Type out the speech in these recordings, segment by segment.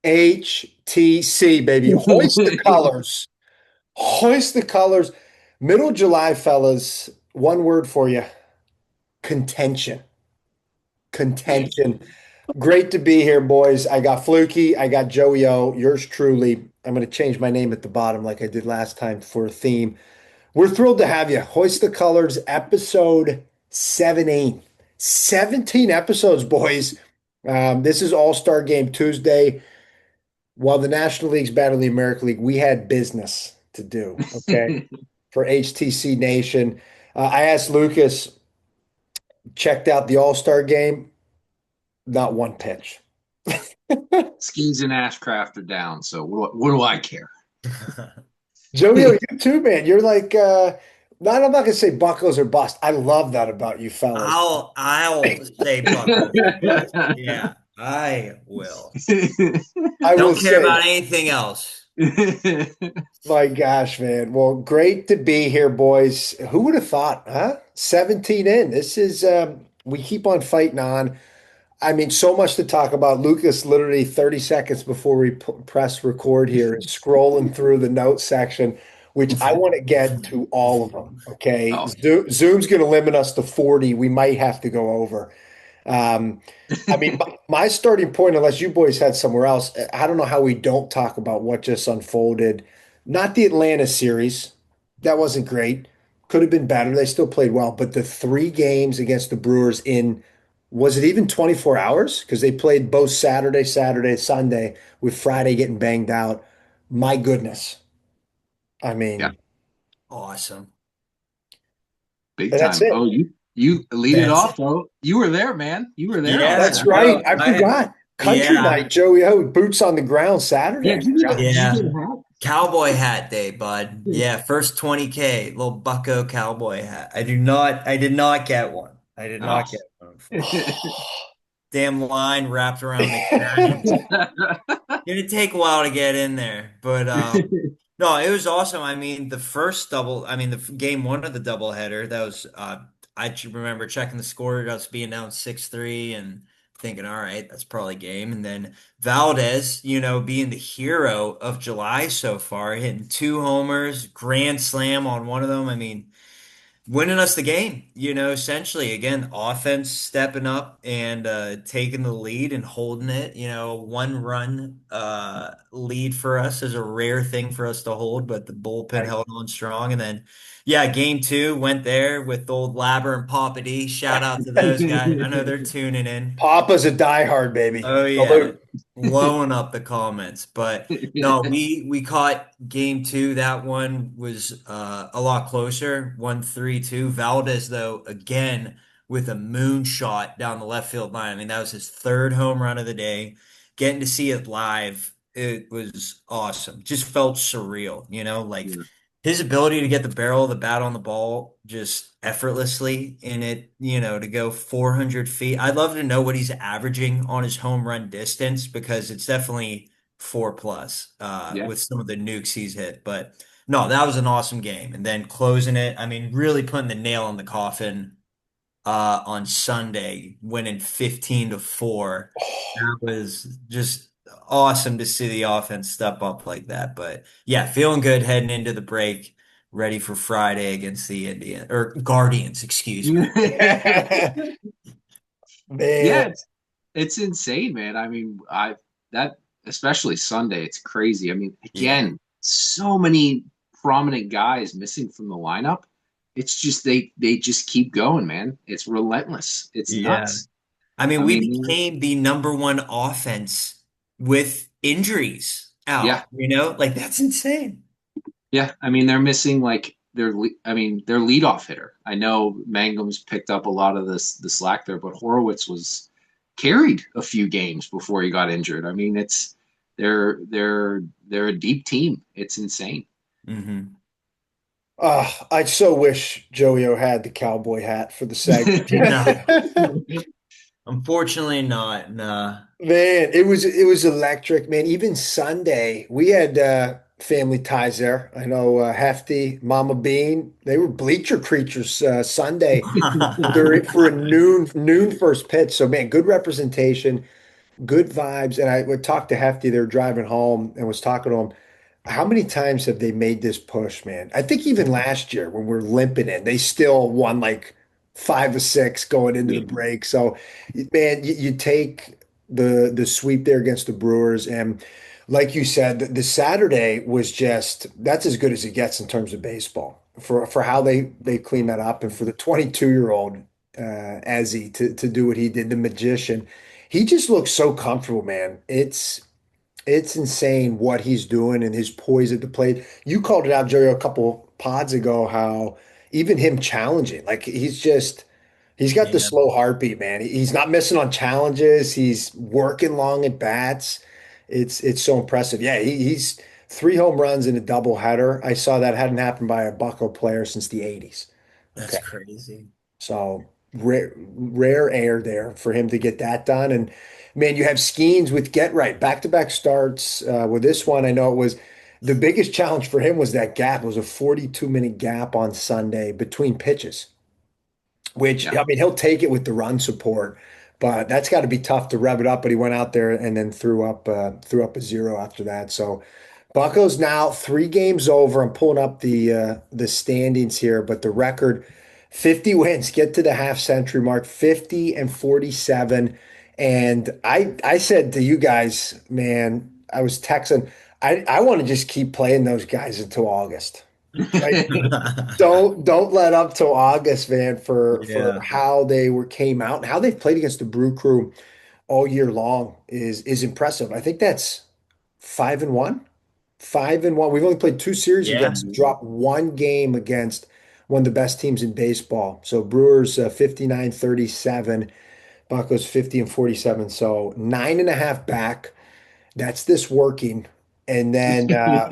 HTC, baby. Hoist the colors. Hoist the colors. Middle of July, fellas. One word for you. Contention. Contention. Great to be here, boys. I got Fluky. I got JoeyO. Yours truly. I'm going to change my name at the bottom like I did last time for a theme. We're thrilled to have you. Hoist the Colors, episode 17. 17 episodes, boys. This is All-Star Game Tuesday. While the National League's battling the American League, we had business to do, okay, for HTC Nation. I asked Lucas, checked out the All-Star Game, not one pitch. Skis and Ashcraft are down, so what do I care? JoeyO, you too, man. You're like, not, I'm not gonna say buckles or bust. I love that about you fellas. I'll say buckles. Yeah, I will. I will Don't care say, about anything else. my gosh, man. Well, great to be here, boys. Who would have thought, huh? 17 in. This is we keep on fighting on. I mean, so much to talk about. Lucas, literally 30 seconds before we press record here, is scrolling through the notes section, which I want to get to all of them. Okay. Oh, Zoom's going to limit us to 40. We might have to go over. Um, I mean, my starting point, unless you boys had somewhere else, I don't know how we don't talk about what just unfolded. Not the Atlanta series. That wasn't great. Could have been better. They still played well, but the three games against the Brewers in, was it even 24 hours? Because they played both Saturday, Sunday, with Friday getting banged out. My goodness. I yeah, mean, Awesome. big that's time. it. Oh, you lead it That's off, though. You were there, man. You were there on Yeah, That's Saturday. right. no, I forgot. Country yeah, night, Joey O, boots on the ground Saturday. Yeah, I forgot. did you yeah. get a hat? Cowboy hat day, bud. Yeah, first 20K, little bucko cowboy hat. I did not get one. I did Oh. not get one, unfortunately. Damn line wrapped around the neck. It'd take a while to get in there, but no, it was awesome. I mean, the first double, I mean, the game one of the doubleheader, that was remember checking the score, us being down 6-3 and thinking, all right, that's probably game. And then Valdez, being the hero of July so far, hitting two homers, grand slam on one of them. I mean, winning us the game, essentially. Again, offense stepping up and taking the lead and holding it. One run lead for us is a rare thing for us to hold, but the bullpen Right. held on strong. And then, yeah, game two went there with old Labber and Papa D. Shout out to those guys. I know they're tuning in. Papa's a diehard, baby. Oh yeah, Salute. blowing up the comments. But no, we caught game two. That one was a lot closer, 1-3-2. Valdez though again with a moonshot down the left field line. I mean that was his third home run of the day. Getting to see it live, it was awesome. Just felt surreal, like Yeah. his ability to get the barrel of the bat on the ball just effortlessly in it, to go 400 feet. I'd love to know what he's averaging on his home run distance because it's definitely 4+ Yeah. with some of the nukes he's hit. But no, that was an awesome game. And then closing it, I mean, really putting the nail in the coffin on Sunday, winning 15-4. That was just awesome to see the offense step up like that. But yeah, feeling good heading into the break, ready for Friday against the Indian or Guardians, excuse me. Man, Yeah, it's insane, man. I mean, I that especially Sunday, it's crazy. I mean, Yeah. again, so many prominent guys missing from the lineup. It's just they just keep going, man. It's relentless. It's Yeah. nuts. I mean, I we mean, became the number one offense with injuries yeah, out, like that's insane. yeah. I mean, they're missing like their leadoff hitter. I know Mangum's picked up a lot of the slack there, but Horowitz was carried a few games before he got injured. I mean, they're a deep team. It's insane. Hmm. I so wish JoeyO had the cowboy hat for the segment. No, unfortunately not. Nah. Man, it was electric, man. Even Sunday, we had family ties there. I know Hefty, Mama Bean, they were bleacher creatures Sunday. They're in for a noon first pitch. So man, good representation. good vibes. And I would talk to Hefty, they were driving home and was talking to him. How many times have they made this push, man? I think even last year when we are limping in, they still won like 5 or 6 going into the Yeah. break. So, man, you take the sweep there against the Brewers, and like you said, the Saturday was just that's as good as it gets in terms of baseball for how they clean that up, and for the 22-year-old Ezzy to do what he did, the magician. He just looks so comfortable, man. It's insane what he's doing and his poise at the plate. You called it out, Joey, a couple pods ago, how even him challenging, like he's got the Yeah, slow heartbeat, man. He's not missing on challenges. He's working long at bats. It's so impressive. Yeah, he's 3 home runs in a doubleheader. I saw that hadn't happened by a Bucco player since the 80s. that's Okay. crazy. So rare air there for him to get that done. And man, you have Skeens with Get Right, back-to-back starts. With this one, I know it was the biggest challenge for him was that gap. It was a 42-minute gap on Sunday between pitches, which Yeah. I mean, he'll take it with the run support, but that's got to be tough to rev it up. But he went out there and then threw up a zero after that. So Bucco's now 3 games over. I'm pulling up the standings here, but the record 50 wins, get to the half century mark, 50 and 47. And I said to you guys, man, I was texting, I want to just keep playing those guys until August. Like don't let up till August, man, for Yeah, how they were came out and how they've played against the Brew Crew all year long is impressive. I think that's 5-1. 5-1. We've only played 2 series yeah, against, dropped 1 game against one of the best teams in baseball. So Brewers 59-37, Buccos 50 and 47. So 9.5 back. That's this working. And then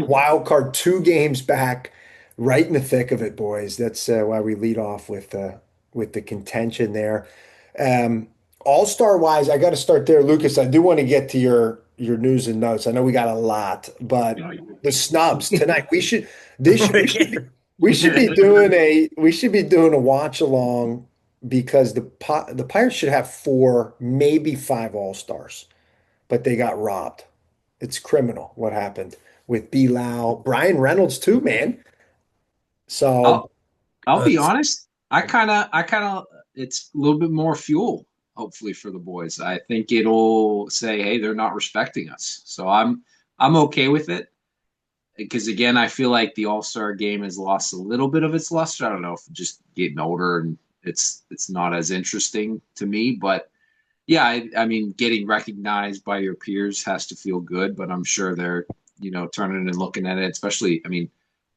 wild card 2 games back, right in the thick of it, boys. That's why we lead off with the contention there. All-star wise, I got to start there, Lucas. I do want to get to your news and notes. I know we got a lot, but the snubs tonight. We should be doing a watch along because the Pirates should have 4, maybe 5 all-stars, but they got robbed. It's criminal what happened with B. Lau, Brian Reynolds too, man. So I'll I'll be It's- honest. I kind of it's a little bit more fuel, hopefully for the boys. I think it'll say, hey, they're not respecting us. So I'm okay with it because again, I feel like the All-Star game has lost a little bit of its luster. I don't know if just getting older and it's not as interesting to me, but yeah, I mean, getting recognized by your peers has to feel good, but I'm sure they're, turning and looking at it, especially, I mean,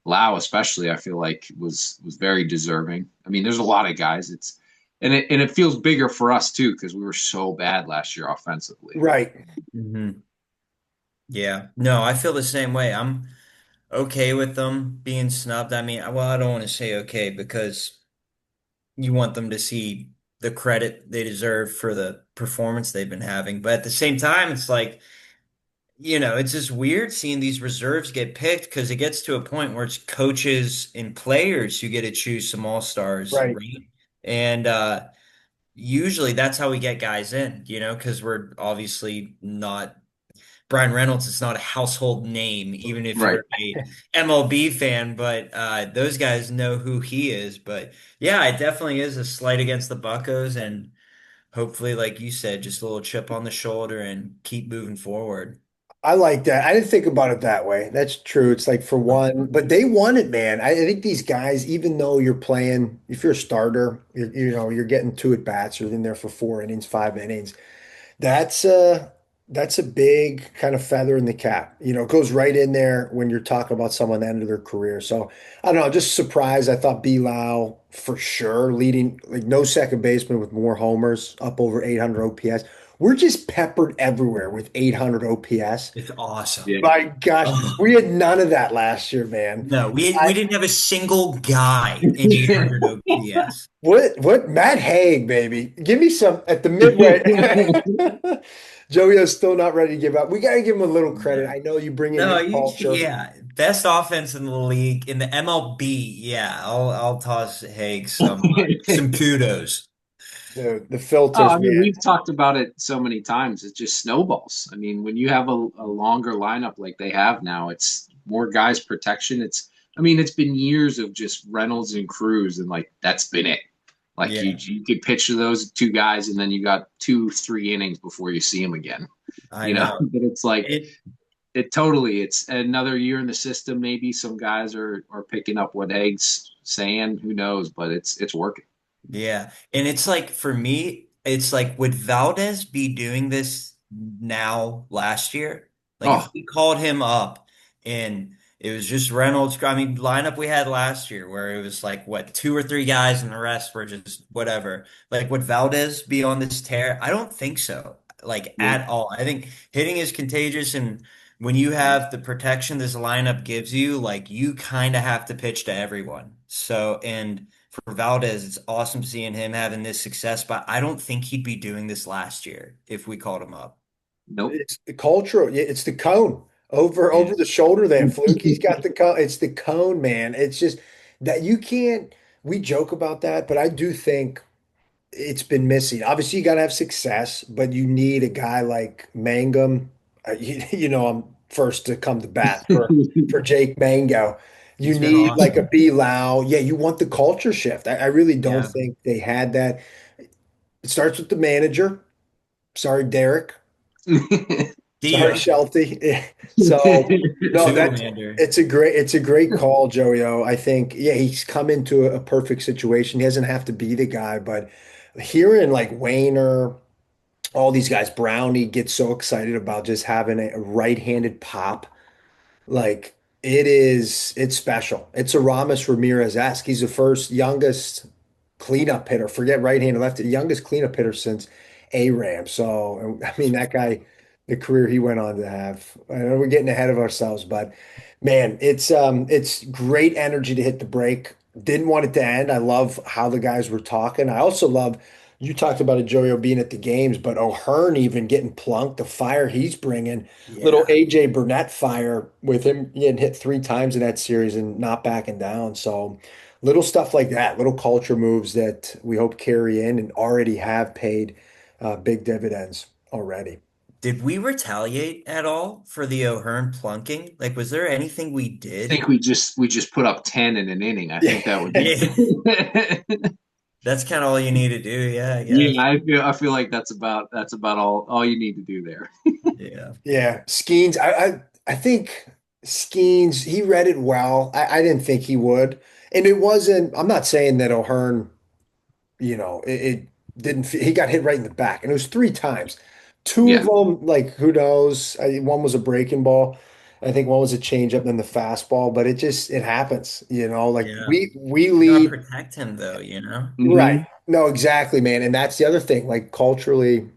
Lau especially, I feel like was very deserving. I mean, there's a lot of guys. And it feels bigger for us too because we were so bad last year offensively. right. Mhm. Yeah, no, I feel the same way. I'm okay with them being snubbed. I mean, well, I don't want to say okay because you want them to see the credit they deserve for the performance they've been having. But at the same time, it's like, it's just weird seeing these reserves get picked because it gets to a point where it's coaches and players who get to choose some all-stars, Right. right? And usually that's how we get guys in, because we're obviously not Brian Reynolds is not a household name, even if Right. you're a MLB fan, but those guys know who he is. But yeah, it definitely is a slight against the Buccos, and hopefully, like you said, just a little chip on the shoulder and keep moving forward. I like that. I didn't think about it that way. That's true. It's like for one, but they won it, man. I think these guys, even though you're playing, if you're a starter, you're getting 2 at bats, you're in there for 4 innings, 5 innings. That's a big kind of feather in the cap. It goes right in there when you're talking about someone at the end of their career. So I don't know, just surprised. I thought Bilal for sure leading like no second baseman with more homers, up over 800 OPS. We're just peppered everywhere with 800 OPS. It's awesome. Yeah. My gosh, Oh, we had none of that last year, man. no, we I didn't have a single guy in 800 OPS. what Matt Haig, baby. Give me some at the midway. JoeyO's still not ready to give up. We got to give him a little credit. No, I know you bring in no, his culture. yeah, best offense in the league in the MLB. Yeah, I'll toss Haig some kudos. The Oh, I filters, mean, man. we've talked about it so many times. It just snowballs. I mean, when you have a longer lineup like they have now, it's more guys protection. I mean, it's been years of just Reynolds and Cruz, and like that's been it. Like Yeah, you could pitch to those two guys, and then you got 2, 3 innings before you see them again. I know. But it's like It it's another year in the system. Maybe some guys are picking up what Egg's saying. Who knows? But it's working. Yeah. And it's like for me, it's like would Valdez be doing this now last year? Like if Oh, we called him up and it was just Reynolds, I mean, lineup we had last year where it was like what, two or three guys and the rest were just whatever. Like would Valdez be on this tear? I don't think so. Like nope. at all. I think hitting is contagious and when you have the protection this lineup gives you, like you kind of have to pitch to everyone. So, and for Valdez, it's awesome seeing him having this success, but I don't think he'd be doing this last year if we called him up. Nope. It's the cultural. Yeah, it's the cone over Yeah. the shoulder there. Fluky's got the cone. It's the cone, man. It's just that you can't. We joke about that, but I do think it's been missing. Obviously, you got to have success, but you need a guy like Mangum. I'm first to come to bat for Jake Mango. You He's been need like a awesome. B Lau. Yeah, you want the culture shift. I really don't Yeah. think they had that. It starts with the manager. Sorry, Derek. See Sorry, ya. Shelty. So no, that Zoolander. it's a great call, JoeyO. I think, yeah, he's come into a perfect situation. He doesn't have to be the guy, but hearing like Wayner, all these guys, Brownie gets so excited about just having a right-handed pop. Like it's special. It's a Ramos Ramirez-esque. He's the first youngest cleanup hitter. Forget right-handed, left, youngest cleanup hitter since A-Ram. So I mean that guy, the career he went on to have. I know we're getting ahead of ourselves, but man, it's great energy to hit the break. Didn't want it to end. I love how the guys were talking. I also love you talked about a Joyo being at the games, but O'Hearn even getting plunked, the fire he's bringing little Yeah. AJ Burnett fire with him getting hit 3 times in that series and not backing down. So little stuff like that, little culture moves that we hope carry in and already have paid big dividends already. Did we retaliate at all for the O'Hearn plunking? Like, was there anything we I think did? we just put up 10 in an inning. I think that would Yeah. be That's kind of all you need to do. Yeah, I yeah, guess. I feel like that's about all you need to do there. Yeah. Yeah, Skeens. I think Skeens. He read it well. I didn't think he would, and it wasn't. I'm not saying that O'Hearn. It didn't. He got hit right in the back, and it was 3 times. Two of Yeah. them, like who knows? One was a breaking ball. I think one was a changeup, and then the fastball. But it happens. Like Yeah. we You gotta lead. protect him though, you know? Right. Hmm. No, exactly, man. And that's the other thing. Like culturally,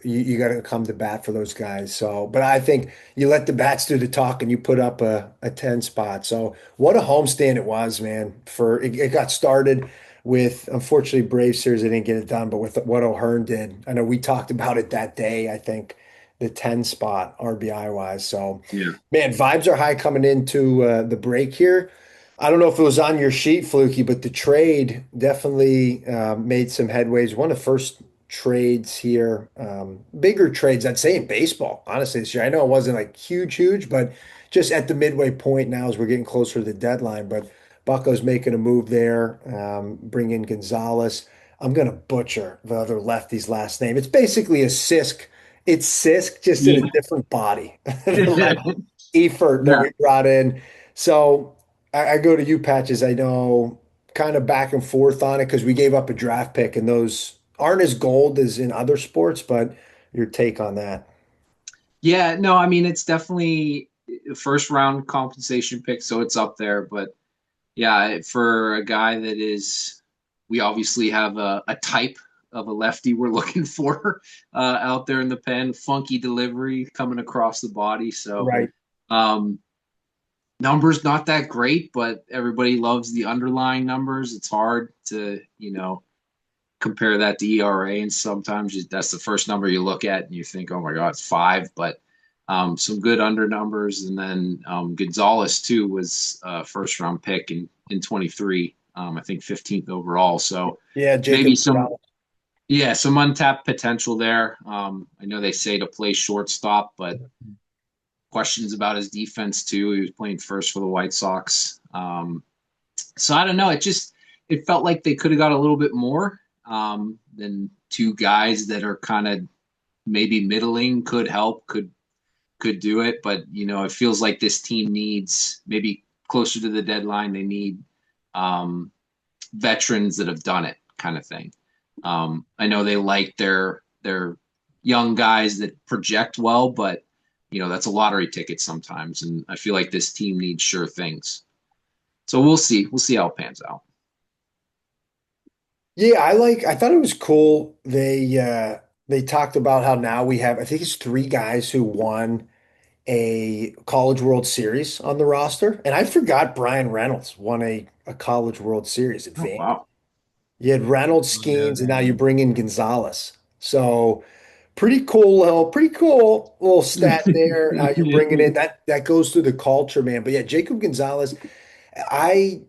you got to come to bat for those guys. So, but I think you let the bats do the talk and you put up a 10 spot. So, what a homestand it was, man. It got started with, unfortunately, Brave series, they didn't get it done, but with what O'Hearn did, I know we talked about it that day, I think the 10 spot RBI wise. So, Yeah. man, vibes are high coming into the break here. I don't know if it was on your sheet, Fluky, but the trade definitely made some headways. One of the first trades here, bigger trades, I'd say in baseball, honestly, this year. I know it wasn't like huge, huge, but just at the midway point now as we're getting closer to the deadline. But Bucko's making a move there, bring in Gonzalez. I'm going to butcher the other lefty's last name. It's basically a Sisk. It's Sisk, just in a Yeah. different body. The left effort that Yeah. we brought in. So I go to you, Patches. I know kind of back and forth on it because we gave up a draft pick and those aren't as gold as in other sports, but your take on that. Yeah, no, I mean it's definitely a first round compensation pick, so it's up there. But yeah, for a guy that is, we obviously have a type of a lefty we're looking for out there in the pen. Funky delivery coming across the body. So Right. um, numbers not that great, but everybody loves the underlying numbers. It's hard to compare that to ERA, and sometimes that's the first number you look at and you think, oh my God, it's 5. But some good under numbers, and then Gonzalez too was first round pick in 23. I think 15th overall. So Yeah, maybe Jacob some Gonzalez. Yeah, some untapped potential there. I know they say to play shortstop, but questions about his defense too. He was playing first for the White Sox. So I don't know. It felt like they could have got a little bit more than two guys that are kind of maybe middling could help, could do it. But it feels like this team needs maybe closer to the deadline. They need um, veterans that have done it, kind of thing. I know they like their young guys that project well, but that's a lottery ticket sometimes, and I feel like this team needs sure things. So we'll see. We'll see how it pans out. Yeah, I thought it was cool. They talked about how now we have, I think it's three guys who won a College World Series on the roster. And I forgot Brian Reynolds won a College World Series at Oh Vandy. wow. You had Reynolds, I know Skeens, and now you that. bring in Gonzalez. So pretty cool little stat there. You're bringing in that goes through the culture, man. But yeah, Jacob Gonzalez, I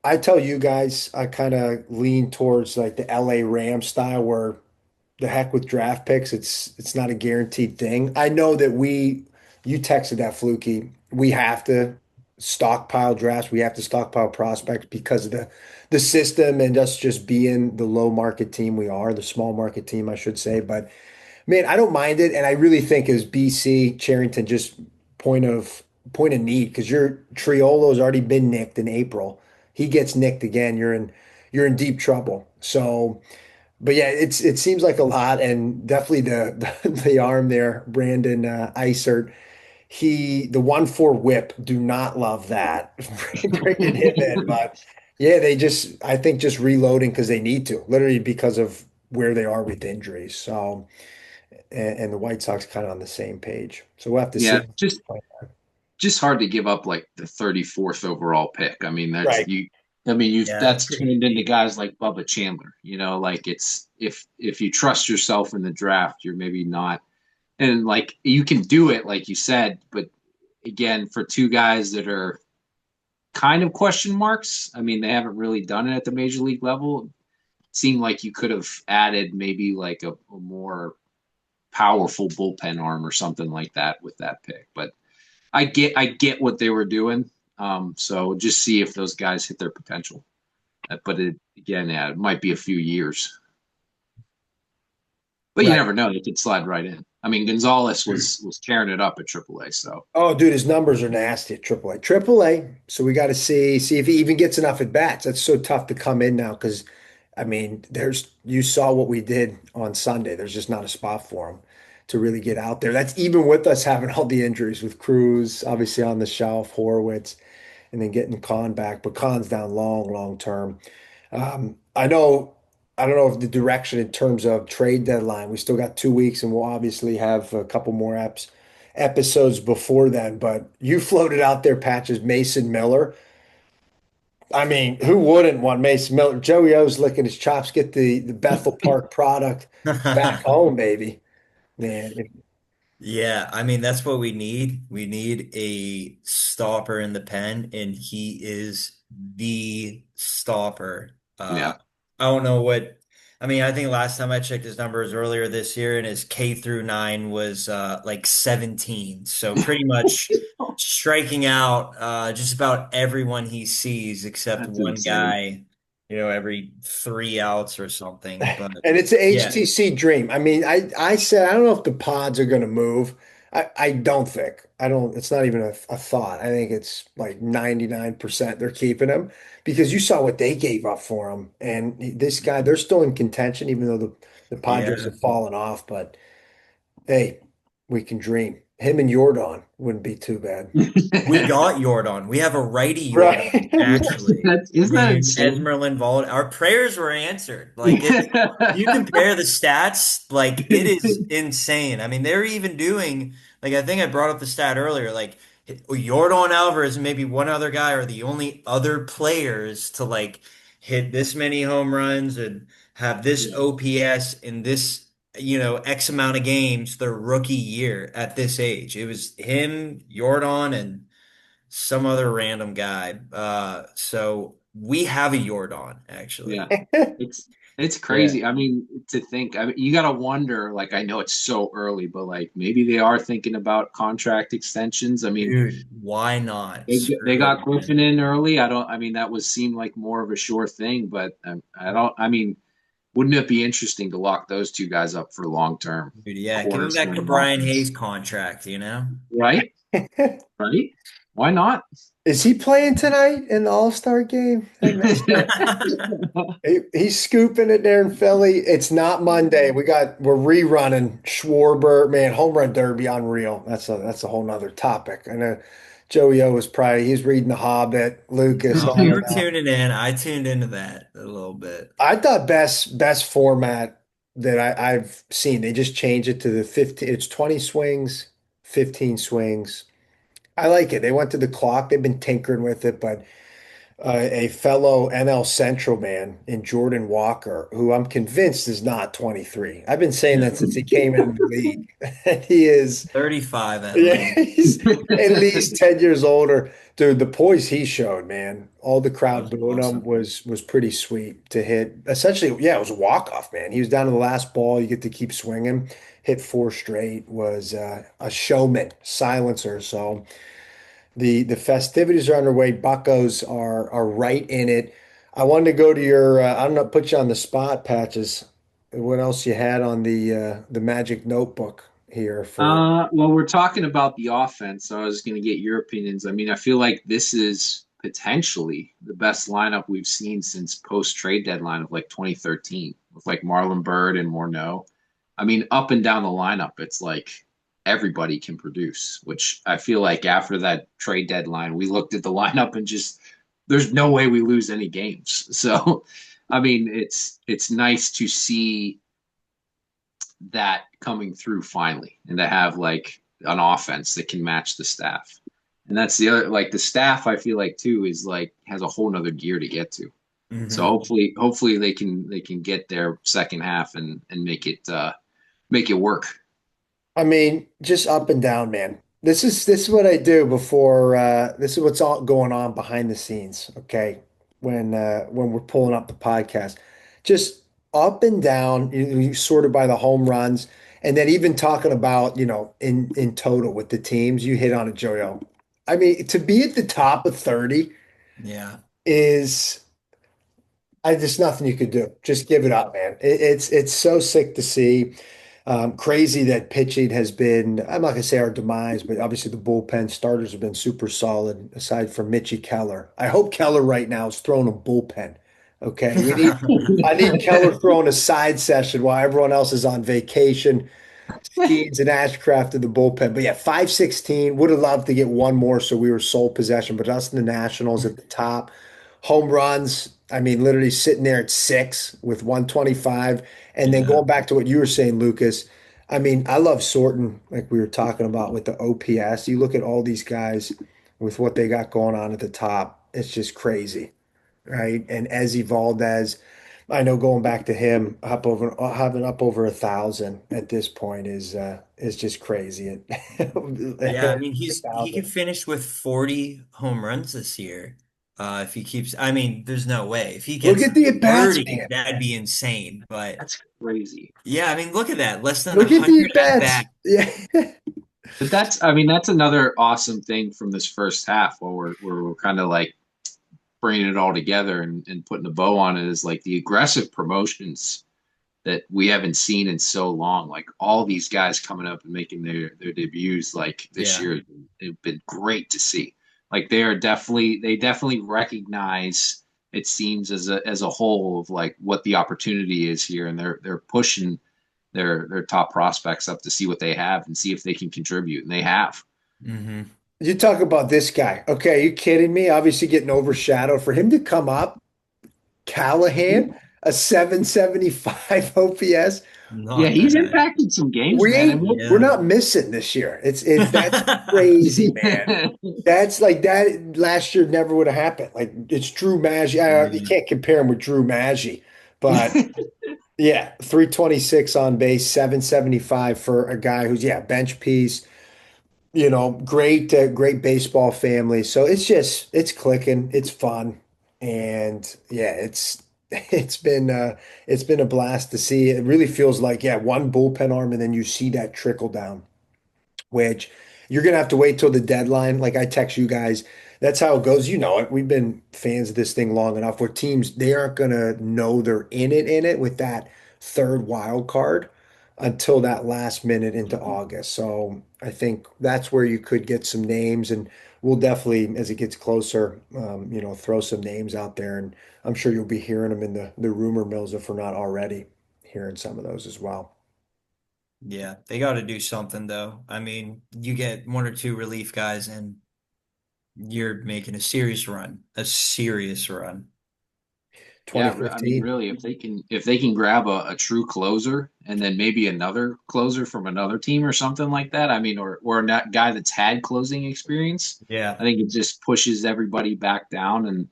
I tell you guys, I kind of lean towards like the LA Rams style where the heck with draft picks, it's not a guaranteed thing. I know that you texted that Fluky. We have to stockpile drafts. We have to stockpile prospects because of the system and us just being the low market team we are, the small market team, I should say. But man, I don't mind it, and I really think as BC Charrington just point of point of need because your Triolo's already been nicked in April. He gets nicked again. You're in deep trouble. So, but yeah, it seems like a lot, and definitely the arm there, Brandon Isert. The 1-4 whip. Do not love that bringing him in, but yeah, I think just reloading because they need to, literally because of where they are with injuries. So and the White Sox kind of on the same page. So we'll have to see. Yeah, just hard to give up like the 34th overall pick. I mean, that's Right. you. I mean, you Yeah, that's that's pretty turned into steep. guys like Bubba Chandler. Like it's if you trust yourself in the draft, you're maybe not. And like you can do it, like you said, but again, for two guys that are kind of question marks, I mean, they haven't really done it at the major league level. It seemed like you could have added maybe like a more powerful bullpen arm or something like that with that pick. But I get what they were doing. So just see if those guys hit their potential. But again, yeah, it might be a few years. But you Right. never know; they could slide right in. I mean, Gonzalez was tearing it up at AAA. So Oh, dude, his numbers are nasty at AAA. AAA. So we got to see if he even gets enough at bats. That's so tough to come in now because, I mean, you saw what we did on Sunday. There's just not a spot for him to really get out there. That's even with us having all the injuries with Cruz, obviously on the shelf, Horowitz, and then getting Khan back. But Khan's down long term. I know, I don't know if the direction in terms of trade deadline, we still got 2 weeks and we'll obviously have a couple more episodes before then, but you floated out there patches Mason Miller. I mean, who wouldn't want Mason Miller? JoeyO's licking his chops, get the Bethel Park product back home, baby. Man, Yeah, I mean that's what we need. We need a stopper in the pen, and he is the stopper. yeah, I don't know what I mean, I think last time I checked his numbers earlier this year, and his K through 9 was like 17. So pretty much striking out just about everyone he sees except that's one insane. guy, every 3 outs or something. But and it's an yeah. HTC dream. I mean, I said I don't know if the pods are going to move. I don't think. I don't. It's not even a thought. I think it's like 99% they're keeping him because you saw what they gave up for him. And this guy, they're still in contention, even though the Padres Yeah. have fallen off. But hey, we can dream. Him and Jordan wouldn't be too bad. We got Jordan. We have a righty Jordan, Right. actually, Isn't that named insane? Esmeralyn Vold. Our prayers were answered. Like it's you compare the stats, like it is insane. I mean, they're even doing like I think I brought up the stat earlier, like Jordan Alvarez and maybe one other guy are the only other players to like hit this many home runs and have this Yeah. OPS in this X amount of games their rookie year at this age. It was him, Jordan, and some other random guy. So we have a Jordan, actually. Yeah. It's It's Yeah. crazy. I mean, to think, I mean, you got to wonder, like, I know it's so early, but like maybe they are thinking about contract extensions. I mean, Dude, why not? they Screw it, got Griffin man. in early. I mean, that was seemed like more of a sure thing, but I don't, I mean, wouldn't it be interesting to lock those two guys up for long term Dude, yeah, give him back to cornerstone Brian Hayes' offense? contract, you know? Right? Right? Why not? Is he playing tonight in the All-Star game? I missed it. He's scooping it there in Philly. It's not Monday. We're rerunning Schwarber, man, home run derby, unreal. That's a whole nother topic. I know JoeyO was probably he's reading The Hobbit, Lucas, No, we all were that. tuning in. I tuned into that a little bit. I thought best format that I've seen. They just changed it to the 15. It's 20 swings, 15 swings. I like it. They went to the clock. They've been tinkering with it, but a fellow NL Central man in Jordan Walker, who I'm convinced is not 23. I've been saying that since he came into the league. And he is, 35 at yeah, least. he's at least 10 years older. Dude, the poise he showed, man, all the That crowd was booing him awesome. was pretty sweet to hit. Essentially, yeah, it was a walk-off, man. He was down to the last ball. You get to keep swinging. Hit four straight, was a showman, silencer. So the festivities are underway. Buccos are right in it. I wanted to go to your I don't know, put you on the spot, Patches. What else you had on the Magic Notebook here for Well, we're talking about the offense, so I was going to get your opinions. I mean, I feel like this is potentially the best lineup we've seen since post trade deadline of like 2013 with like Marlon Byrd and Morneau. I mean, up and down the lineup, it's like everybody can produce, which I feel like after that trade deadline, we looked at the lineup and just there's no way we lose any games. So, I mean, it's nice to see that coming through finally and to have like an offense that can match the staff. And that's the other like the staff I feel like too is like has a whole nother gear to get to. So Hmm. hopefully they can get their second half and make it work. I mean, just up and down, man. This is what I do before this is what's all going on behind the scenes, okay? When we're pulling up the podcast. Just up and down, you sorted by the home runs, and then even talking about, in total with the teams, you hit on it, Jojo. I mean, to be at the top of 30 Yeah. is I just nothing you could do. Just give it up, man. It's so sick to see. Crazy that pitching has been, I'm not gonna say our demise, but obviously the bullpen starters have been super solid, aside from Mitchie Keller. I hope Keller right now is throwing a bullpen. Okay. I need Keller throwing a side session while everyone else is on vacation. Skeens and Ashcraft in the bullpen. But yeah, 516. Would have loved to get one more so we were sole possession, but us and the Nationals at the top. Home runs, I mean, literally sitting there at six with 125. And then Yeah. going back to what you were saying, Lucas, I mean, I love sorting, like we were talking about with the OPS. You look at all these guys with what they got going on at the top, it's just crazy, right? And Ezzy Valdez, I know going back to him, having up over 1,000 at this point is just crazy. Yeah, I mean A he could thousand. finish with 40 home runs this year. If he keeps I mean, there's no way. If he Look gets at the at bats, 30, man. that'd be insane. But That's crazy. yeah, I mean, look at that. Less than Look at the 100 at at bats. bat. Yeah. But that's I mean that's another awesome thing from this first half where we're kind of like bringing it all together and putting a bow on it is like the aggressive promotions that we haven't seen in so long. Like all these guys coming up and making their debuts like this Yeah. year, it's been great to see. Like they definitely recognize it seems as a whole of like what the opportunity is here, and they're pushing their top prospects up to see what they have and see if they can contribute, and they have. Hmm. You talk about this guy. Okay, you kidding me? Obviously getting overshadowed. For him to come up, Callahan, a 775 OPS. Yeah, Not he's bad. impacted some games, We man. And ain't we're Yeah. not missing this year. It's that's crazy, man. That's like that last year never would have happened. Like it's Drew Maggi. You Yeah. can't compare him with Drew Maggi, but yeah, 326 on base, 775 for a guy who's yeah, bench piece, great baseball family. So it's clicking, it's fun. And yeah, it's been a blast to see. It really feels like, yeah, one bullpen arm and then you see that trickle down, which you're gonna have to wait till the deadline. Like I text you guys, that's how it goes. You know it. We've been fans of this thing long enough where teams they aren't gonna know they're in it with that third wild card until that last minute into Mhm. August. So I think that's where you could get some names, and we'll definitely, as it gets closer, throw some names out there, and I'm sure you'll be hearing them in the rumor mills if we're not already hearing some of those as well. Yeah, they got to do something though. I mean, you get one or two relief guys and you're making a serious run. Yeah, I mean, 2015. really, if they can grab a true closer and then maybe another closer from another team or something like that. I mean, or a guy that's had closing experience. Yeah. I think it just pushes everybody back down, and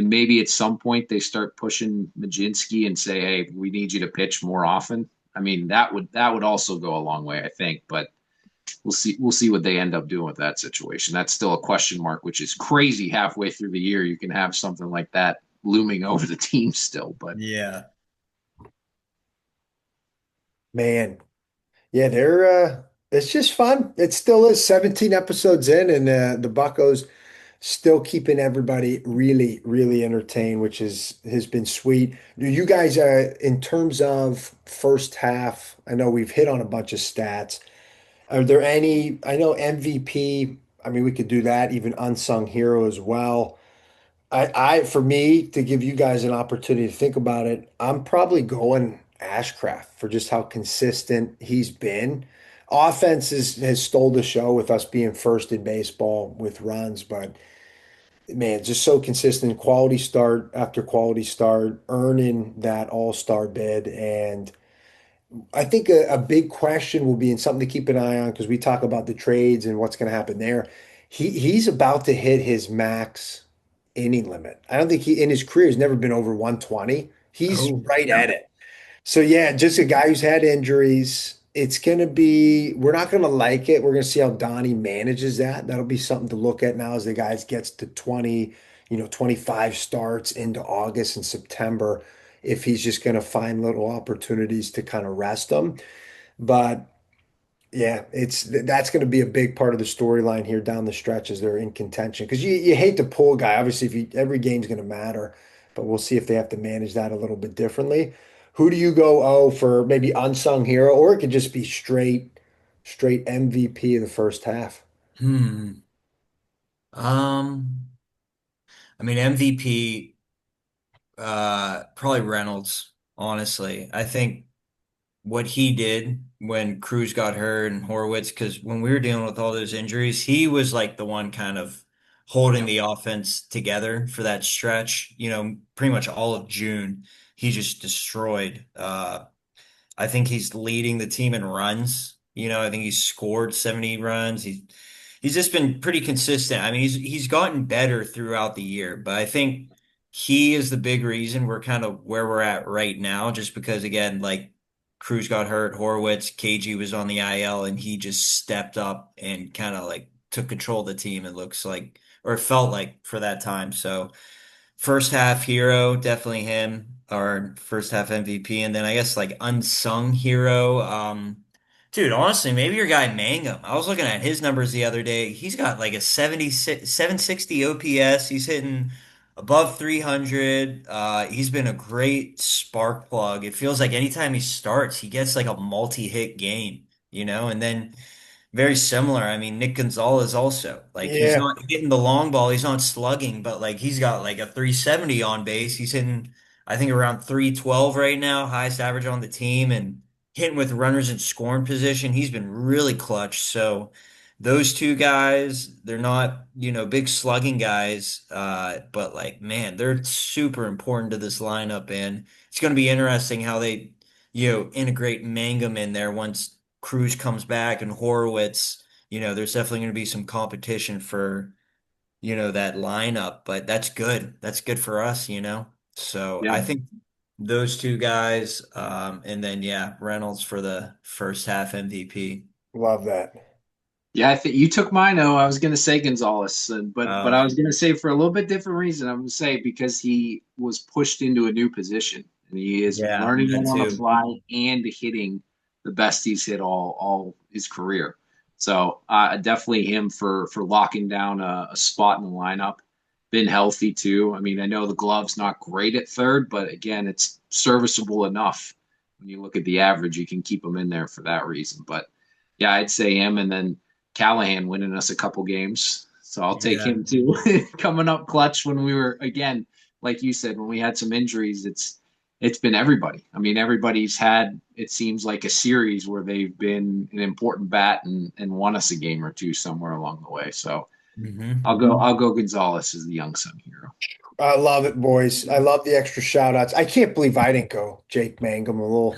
maybe at some point they start pushing Majinski and say, "Hey, we need you to pitch more often." I mean, that would also go a long way, I think. But we'll see what they end up doing with that situation. That's still a question mark, which is crazy. Halfway through the year, you can have something like that looming over the team still. But Yeah. Man, yeah, it's just fun. It still is 17 episodes in, and the Buccos still keeping everybody really, really entertained, which has been sweet. Do you guys, in terms of first half, I know we've hit on a bunch of stats. Are there any, I know MVP, I mean, we could do that, even unsung hero as well. For me, to give you guys an opportunity to think about it, I'm probably going Ashcraft for just how consistent he's been. Has stole the show with us being first in baseball with runs, but man, just so consistent, quality start after quality start, earning that all-star bid. And I think a big question will be and something to keep an eye on because we talk about the trades and what's going to happen there. He's about to hit his max inning limit. I don't think he in his career has never been over 120. He's Oh, right at it. So yeah, just a guy who's had injuries. It's gonna be, we're not gonna like it. We're gonna see how Donnie manages that. That'll be something to look at now as the guys gets to 20, 25 starts into August and September, if he's just gonna find little opportunities to kind of rest them. But yeah, that's going to be a big part of the storyline here down the stretch as they're in contention. Because you hate to pull a guy. Obviously, if you, every game's going to matter, but we'll see if they have to manage that a little bit differently. Who do you go for maybe unsung hero, or it could just be straight MVP of the first half? hmm. Um, I mean MVP, probably Reynolds, honestly. I think what he did when Cruz got hurt and Horwitz, because when we were dealing with all those injuries, he was like the one kind of holding yep. the offense together for that stretch. Pretty much all of June, he just destroyed. I think he's leading the team in runs. I think he's scored 70 runs. He's just been pretty consistent. I mean, he's gotten better throughout the year, but I think he is the big reason we're kind of where we're at right now, just because again, like Cruz got hurt, Horwitz, KG was on the IL, and he just stepped up and kind of like took control of the team, it looks like, or it felt like for that time. So first half hero, definitely him, or first half MVP, and then I guess like unsung hero. Dude, honestly, maybe your guy Mangum. I was looking at his numbers the other day. He's got like a 760 OPS. He's hitting above 300. He's been a great spark plug. It feels like anytime he starts, he gets like a multi-hit game. And then very similar. I mean, Nick Gonzalez also. Like he's Yeah, not hitting the long ball, he's not slugging, but like he's got like a 370 on base. He's hitting, I think, around 312 right now, highest average on the team, and hitting with runners in scoring position. He's been really clutch. So those two guys, they're not, big slugging guys, but like, man, they're super important to this lineup, and it's going to be interesting how they, integrate Mangum in there once Cruz comes back and Horowitz. There's definitely going to be some competition for, that lineup, but that's good. That's good for us. So I Yeah. think those two guys, and then yeah, Reynolds for the first half MVP. love that. Yeah, I think you took mine. Oh, I was going to say Gonzalez, but I Oh, was going to say for a little bit different reason. I'm going to say because he was pushed into a new position and he is yeah, learning that it on the too. fly and hitting the best he's hit all his career. So definitely him for locking down a spot in the lineup. Been healthy too. I mean, I know the glove's not great at third, but again, it's serviceable enough. When you look at the average, you can keep him in there for that reason. But yeah, I'd say him, and then Callahan winning us a couple games. So I'll take Yeah. him too. Coming up clutch when we were again, like you said, when we had some injuries, it's been everybody. I mean, everybody's had it seems like a series where they've been an important bat and won us a game or two somewhere along the way. So Hmm. I'll go Gonzalez as the young son hero. I love it, boys. I love the extra shout outs. I can't believe I didn't go Jake Mangum. A little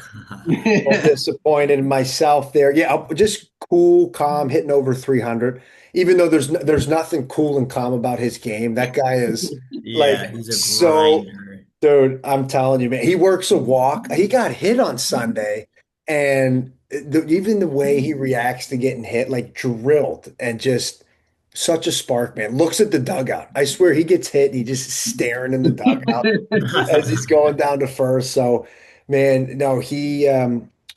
disappointed in myself there. Yeah, just cool, calm, hitting over 300. Even though there's nothing cool and calm about his game. That guy is like Yeah, he's a so, grinder. dude, I'm telling you, man, he works a walk. He got hit on Sunday, and even the way he reacts to getting hit, like drilled, and just such a spark, man. Looks at the dugout. I swear he gets hit and he just staring in the dugout as he's going down to first. So, man, no, he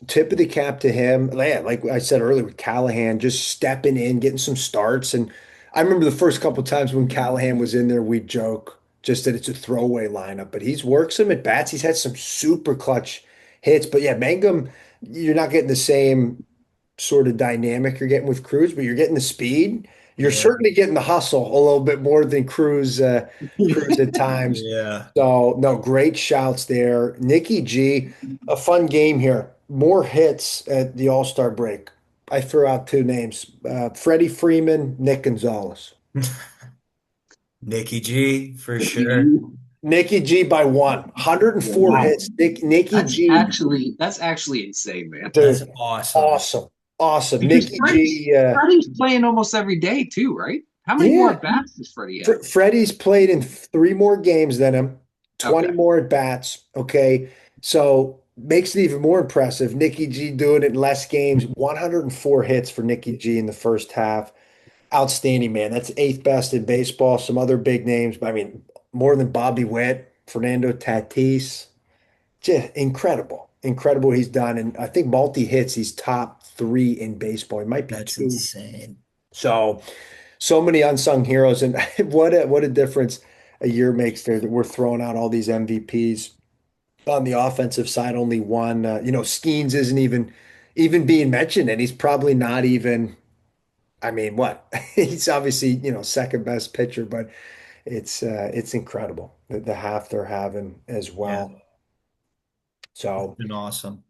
tip of the cap to him. Yeah, like I said earlier with Callahan, just stepping in, getting some starts. And I remember the first couple times when Callahan was in there, we'd joke just that it's a throwaway lineup, but he's worked some at bats. He's had some super clutch hits. But yeah, Mangum, you're not getting the same sort of dynamic you're getting with Cruz, but you're getting the speed. You're Yeah. certainly getting the hustle a little bit more than Cruz at times. Yeah. So no, great shouts there. Nikki G, a fun game here. More hits at the All-Star break. I threw out two names: Freddie Freeman, Nick Gonzalez. Nikki G for Nikki sure. G. Nikki G by one, 104 Wow. hits. Nikki G, That's actually insane, man. That's dude, awesome. awesome, awesome. Because Nikki G, Freddie's playing almost every day too, right? How many more yeah, at bats does Freddie have? Freddie's played in three more games than him, 20 Okay. more at bats. Okay. So makes it even more impressive. Nikki G doing it in less games, 104 hits for Nikki G in the first half. Outstanding, man. That's eighth best in baseball. Some other big names, I mean, more than Bobby Witt, Fernando Tatis. Just incredible. Incredible what he's done. And I think multi hits, he's top three in baseball. He might be That's two. insane. So so many unsung heroes, and what a difference a year makes there that we're throwing out all these MVPs on the offensive side. Only one, Skeens isn't even being mentioned, and he's probably not even. I mean, what? He's obviously second best pitcher, but it's incredible the half they're having as Yeah, well. it's So been awesome.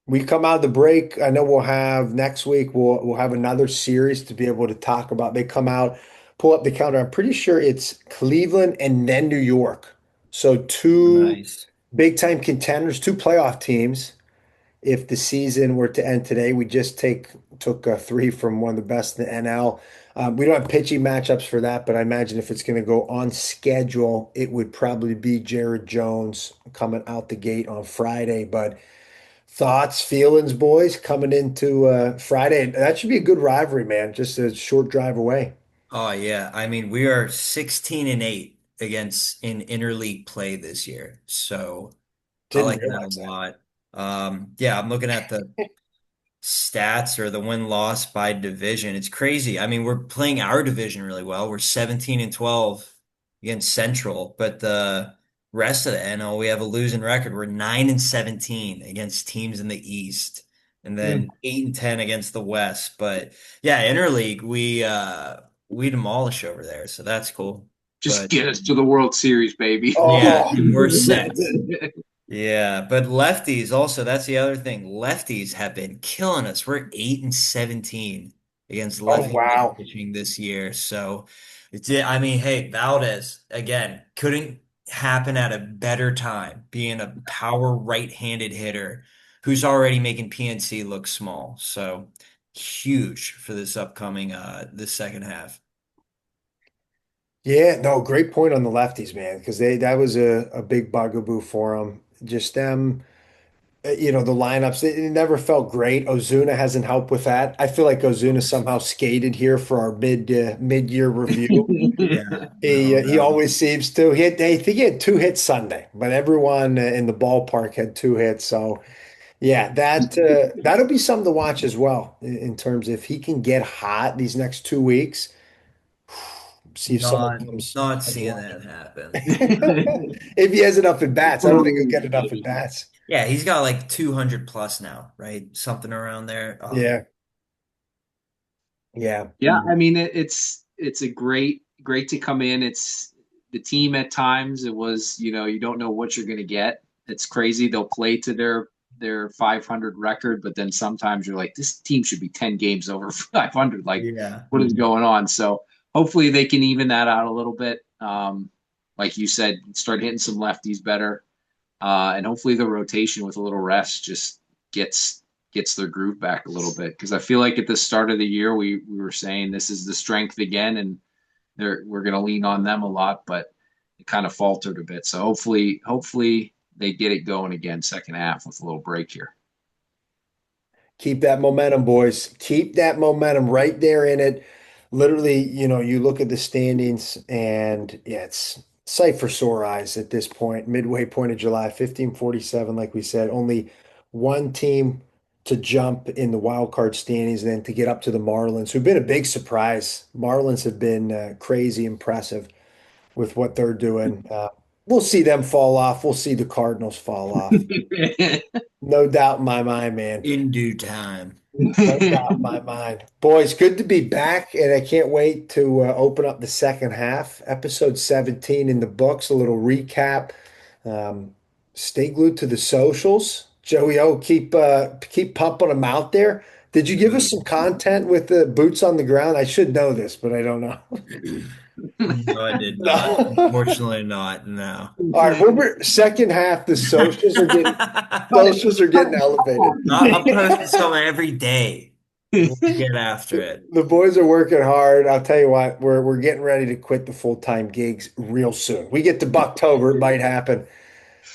we come out of the break. I know we'll have next week. We'll have another series to be able to talk about. They come out, pull up the calendar. I'm pretty sure it's Cleveland and then New York. So two Nice. big time contenders, two playoff teams. If the season were to end today, we just took three from one of the best in the NL. We don't have pitching matchups for that, but I imagine if it's going to go on schedule, it would probably be Jared Jones coming out the gate on Friday. But thoughts, feelings, boys, coming into Friday. That should be a good rivalry, man. Just a short drive away. Oh yeah. I mean, we are 16-8 against in interleague play this year. So I Didn't like that a realize that. lot. Yeah, I'm looking at the stats or the win-loss by division. It's crazy. I mean, we're playing our division really well. We're 17-12 against Central, but the rest of the NL, we have a losing record. We're 9-17 against teams in the East, and Hmm. then 8-10 against the West. But yeah, interleague, we demolish over there, so that's cool. Just But get us to the World Series, baby. yeah, Oh, and we're set. Yeah, but lefties also, that's the other thing. Lefties have been killing us. We're 8-17 against oh, left-handed wow. pitching this year. So I mean, hey, Valdez, again, couldn't happen at a better time, being a power right-handed hitter who's already making PNC look small. So huge for this upcoming this second half. Yeah, no, great point on the lefties, man, because that was a big bugaboo for them. Just them. the lineups, it never felt great. Ozuna hasn't helped with that. I feel like Ozuna somehow skated here for our mid-year review. Yeah, He no. always seems to. I think he had 2 hits Sunday, but everyone in the ballpark had 2 hits. So yeah, that'll be something to watch as well in terms if he can get hot these next 2 weeks. See if someone Not not comes seeing along. that happen. If he has enough at bats, I don't think he'll get enough at bats. Yeah, he's got like 200 plus now, right? Something around there. Oh, Yeah, yeah. Yeah, I mean it's a great to come in. It's the team at times. It was you don't know what you're going to get. It's crazy. They'll play to their 500 record, but then sometimes you're like, this team should be 10 games over 500. Like, yeah. what is going on? So hopefully they can even that out a little bit. Like you said, start hitting some lefties better, and hopefully the rotation with a little rest just gets gets their groove back a little bit because I feel like at the start of the year we were saying this is the strength again and we're going to lean on them a lot, but it kind of faltered a bit. So hopefully they get it going again second half with a little break here. Keep that momentum, boys. Keep that momentum right there in it. Literally, you look at the standings and yeah, it's sight for sore eyes at this point. Midway point of July, 1547, like we said, only one team to jump in the wild card standings and then to get up to the Marlins, who've been a big surprise. Marlins have been crazy impressive with what they're doing. We'll see them fall off. We'll see the Cardinals fall off. No doubt in my mind, man. In due time. No doubt in my mind. Boys, good to be back, and I can't wait to open up the second half. Episode 17 in the books, a little recap. Um, Stay glued to the socials. JoeyO, keep pumping them out there. Did you give us some content with the boots on the ground? I should know this, but I don't know. No, I did not. No. Unfortunately not. No. All right, we're second half. The socials are getting Cut it. socials are Cut getting elevated. I'm posting something every day. We'll get after it. The boys are working hard. I'll tell you what, we're getting ready to quit the full-time gigs real soon. We get to Buctober, it might happen.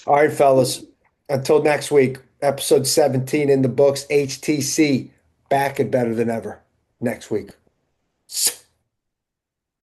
All right, fellas. Until next week, episode 17 in the books. HTC back and better than ever next week.